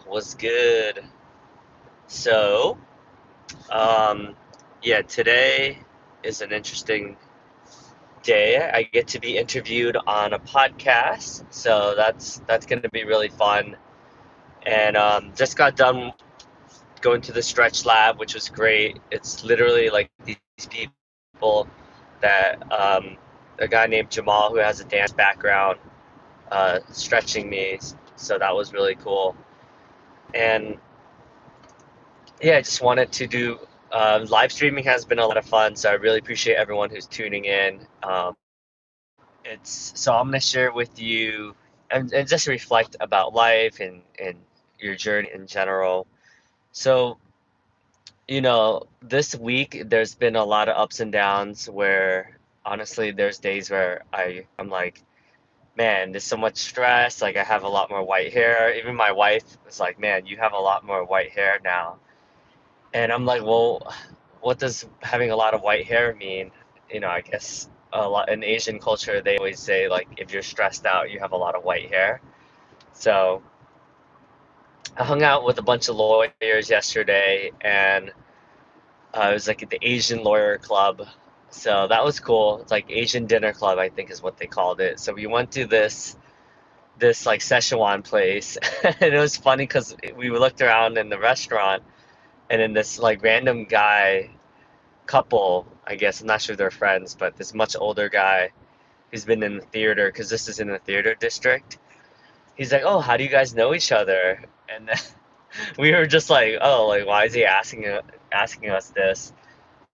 Was good. So, um, yeah, today is an interesting day. I get to be interviewed on a podcast, so that's going to be really fun. And just got done going to the stretch lab, which was great. It's literally like these people that a guy named Jamal who has a dance background stretching me, so that was really cool. And yeah, I just wanted to do live streaming has been a lot of fun, so I really appreciate everyone who's tuning in. It's so I'm gonna share with you and just reflect about life and your journey in general. So, this week there's been a lot of ups and downs where honestly there's days where I'm like, man, there's so much stress, like I have a lot more white hair. Even my wife was like, man, you have a lot more white hair now. And I'm like, well, what does having a lot of white hair mean? I guess a lot in Asian culture, they always say like if you're stressed out, you have a lot of white hair. So I hung out with a bunch of lawyers yesterday, and it was like at the Asian Lawyer Club. So that was cool. It's like Asian Dinner Club, I think is what they called it. So we went to this like Szechuan place, and it was funny because we looked around in the restaurant, and then this like random guy couple, I guess. I'm not sure if they're friends, but this much older guy who's been in the theater, because this is in the theater district. He's like, "Oh, how do you guys know each other?" And then we were just like, "Oh, like why is he asking us this?"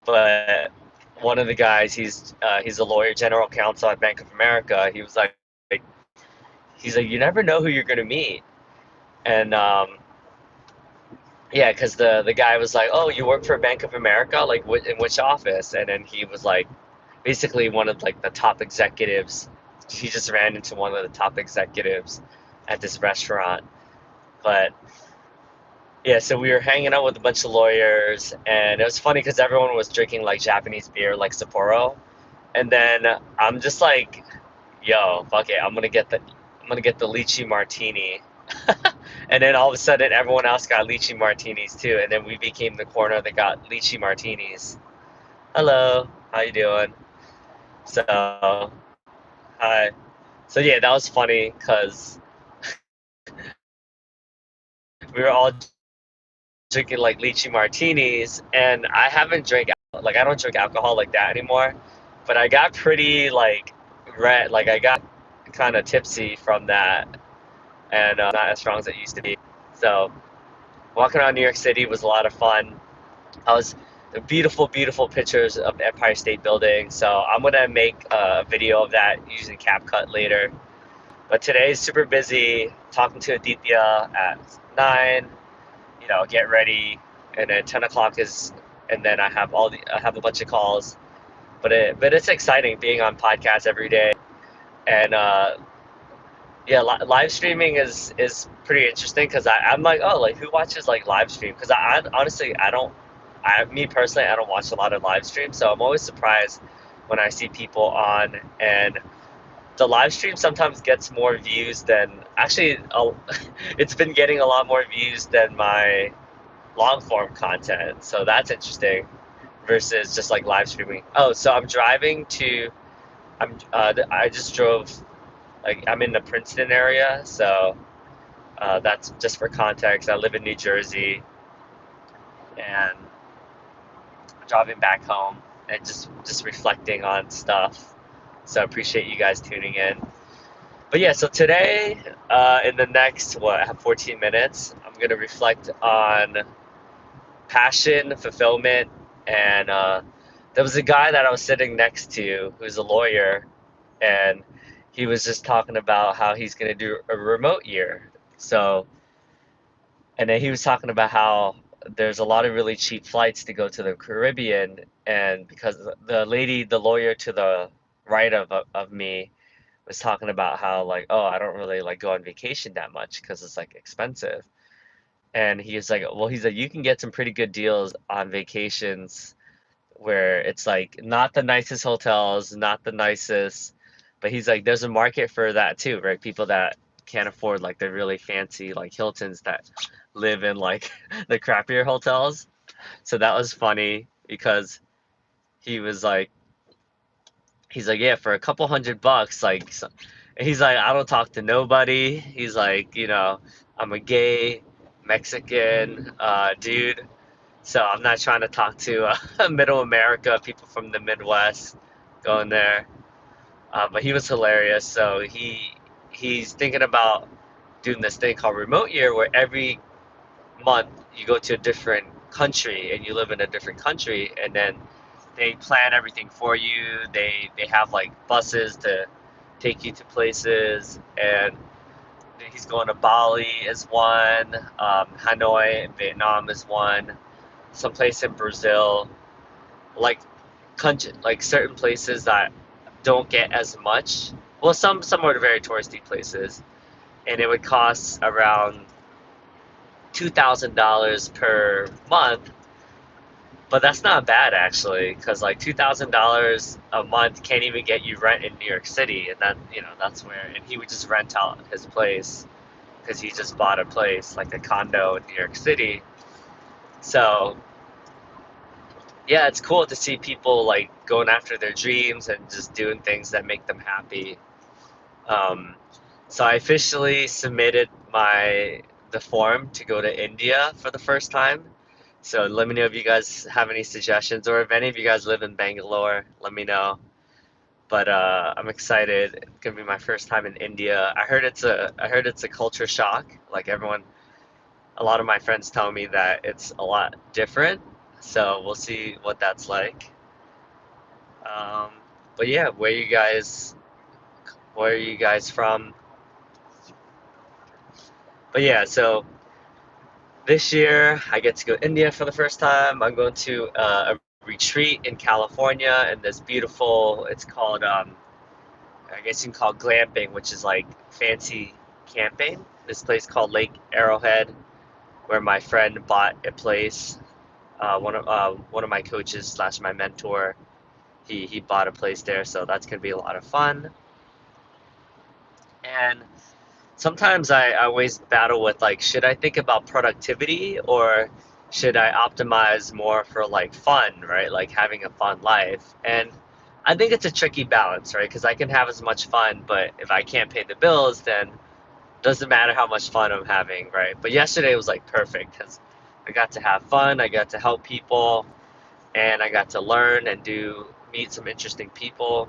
But one of the guys, he's a lawyer, general counsel at Bank of America. He's like, "You never know who you're gonna meet," and yeah, because the guy was like, "Oh, you work for Bank of America? Like, in which office?" And then he was like, basically one of like the top executives. He just ran into one of the top executives at this restaurant. But yeah, so we were hanging out with a bunch of lawyers, and it was funny because everyone was drinking like Japanese beer, like Sapporo. And then I'm just like, "Yo, fuck it, I'm gonna get the lychee martini." And then all of a sudden, everyone else got lychee martinis too, and then we became the corner that got lychee martinis. Hello, how you doing? So, hi. So yeah, that was funny because we were all drinking like lychee martinis, and I haven't drank like I don't drink alcohol like that anymore. But I got pretty like red, like I got kind of tipsy from that, and not as strong as it used to be. So walking around New York City was a lot of fun. I was beautiful, beautiful pictures of the Empire State Building. So I'm gonna make a video of that using CapCut later. But today is super busy. Talking to Aditya at 9. Get ready, and then 10 o'clock and then I have a bunch of calls. But it's exciting being on podcasts every day, and yeah, live streaming is pretty interesting because I'm like, oh, like who watches like live stream? Because I honestly I don't, me personally I don't watch a lot of live streams, so I'm always surprised when I see people on, and the live stream sometimes gets more views than actually it's been getting a lot more views than my long form content. So that's interesting versus just like live streaming. Oh, so I just drove, like I'm in the Princeton area, so that's just for context. I live in New Jersey, and I'm driving back home and just reflecting on stuff. So I appreciate you guys tuning in. But yeah, so today, in the next, I have 14 minutes, I'm gonna reflect on passion, fulfillment, and there was a guy that I was sitting next to who's a lawyer, and he was just talking about how he's going to do a remote year. So, and then he was talking about how there's a lot of really cheap flights to go to the Caribbean, and because the lawyer to the right of me was talking about how like, oh, I don't really like go on vacation that much because it's like expensive. And he's like, well, he's like, you can get some pretty good deals on vacations where it's like not the nicest hotels, not the nicest, but he's like, there's a market for that too, right? People that can't afford like the really fancy like Hiltons that live in like the crappier hotels. So that was funny because he was like, he's like, yeah, for a couple $100, like, he's like, I don't talk to nobody. He's like, I'm a gay Mexican dude, so I'm not trying to talk to Middle America, people from the Midwest going there. But he was hilarious. So he's thinking about doing this thing called Remote Year, where every month you go to a different country and you live in a different country, and then they plan everything for you. They have like buses to take you to places, and he's going to Bali is one, Hanoi in Vietnam is one, someplace in Brazil, like country, like certain places that don't get as much. Well, some are very touristy places, and it would cost around $2,000 per month. But that's not bad actually, because like $2,000 a month can't even get you rent in New York City, and that that's where. And he would just rent out his place because he just bought a place like a condo in New York City. So yeah, it's cool to see people like going after their dreams and just doing things that make them happy. Um, so I officially submitted the form to go to India for the first time. So let me know if you guys have any suggestions, or if any of you guys live in Bangalore, let me know. But I'm excited. It's gonna be my first time in India. I heard it's a culture shock. Like a lot of my friends tell me that it's a lot different. So we'll see what that's like. Um, but yeah, where are you guys from? But yeah, so this year I get to go to India for the first time. I'm going to a retreat in California, and this beautiful. It's called I guess you can call it glamping, which is like fancy camping. This place called Lake Arrowhead, where my friend bought a place. One of my coaches slash my mentor, he bought a place there, so that's gonna be a lot of fun. And sometimes I always battle with like, should I think about productivity, or should I optimize more for like fun, right? Like having a fun life. And I think it's a tricky balance, right? Because I can have as much fun, but if I can't pay the bills, then doesn't matter how much fun I'm having, right? But yesterday was like perfect because I got to have fun, I got to help people, and I got to learn and do meet some interesting people.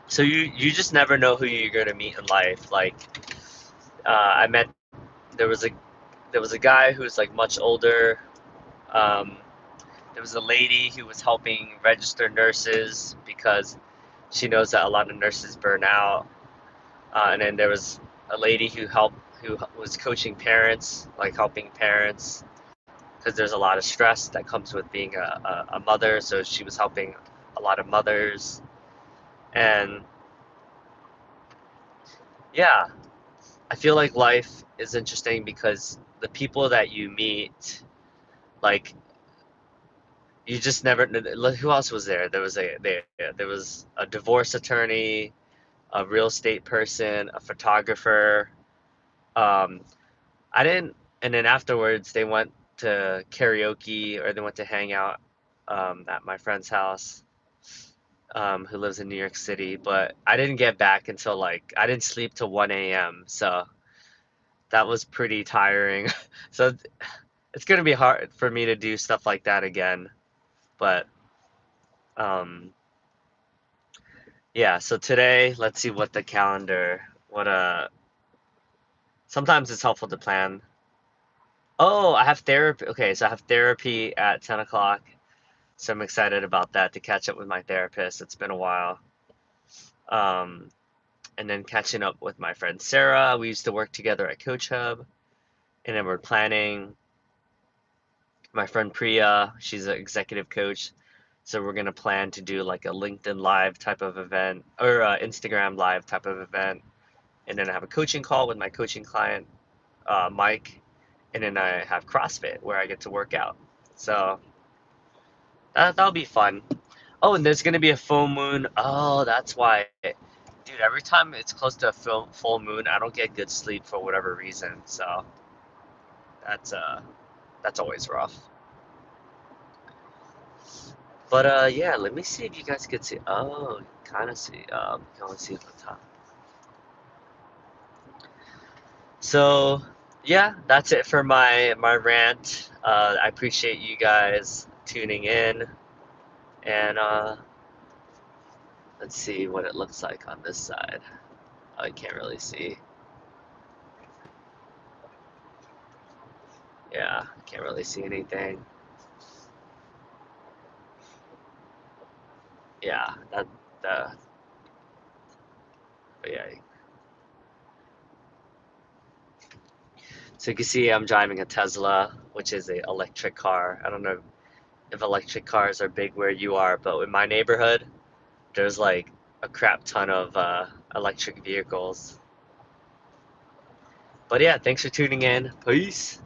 So you just never know who you're gonna meet in life. Like I met there was a there was a guy who's like much older. Um, there was a lady who was helping register nurses because she knows that a lot of nurses burn out. And then there was a lady who was coaching parents, like helping parents, because there's a lot of stress that comes with being a mother. So she was helping a lot of mothers. And yeah, I feel like life is interesting because the people that you meet, like you just never. Who else was there? There was a divorce attorney, a real estate person, a photographer. Um, I didn't. And then afterwards, they went to karaoke, or they went to hang out at my friend's house, who lives in New York City. But I didn't get back until like I didn't sleep till 1 a.m. So that was pretty tiring. So it's gonna be hard for me to do stuff like that again. But um, yeah. So today, let's see what the calendar. What Sometimes it's helpful to plan. Oh, I have therapy. Okay, so I have therapy at 10 o'clock. So I'm excited about that, to catch up with my therapist. It's been a while. Um, and then catching up with my friend Sarah. We used to work together at Coach Hub. And then we're planning. My friend Priya, she's an executive coach. So we're going to plan to do like a LinkedIn Live type of event, or Instagram Live type of event. And then I have a coaching call with my coaching client, Mike. And then I have CrossFit where I get to work out. So that'll be fun. Oh, and there's gonna be a full moon. Oh, that's why. Dude, every time it's close to a full moon, I don't get good sleep for whatever reason. So that's uh that's always rough. But yeah, let me see if you guys could see. Oh, kind of see. You can only see the top. So yeah, that's it for my rant. I appreciate you guys tuning in, and let's see what it looks like on this side. I can't really see. Yeah, can't really see anything. Yeah, that the but yeah. So you can see I'm driving a Tesla, which is a electric car. I don't know if electric cars are big where you are, but in my neighborhood, there's like a crap ton of electric vehicles. But yeah, thanks for tuning in. Peace.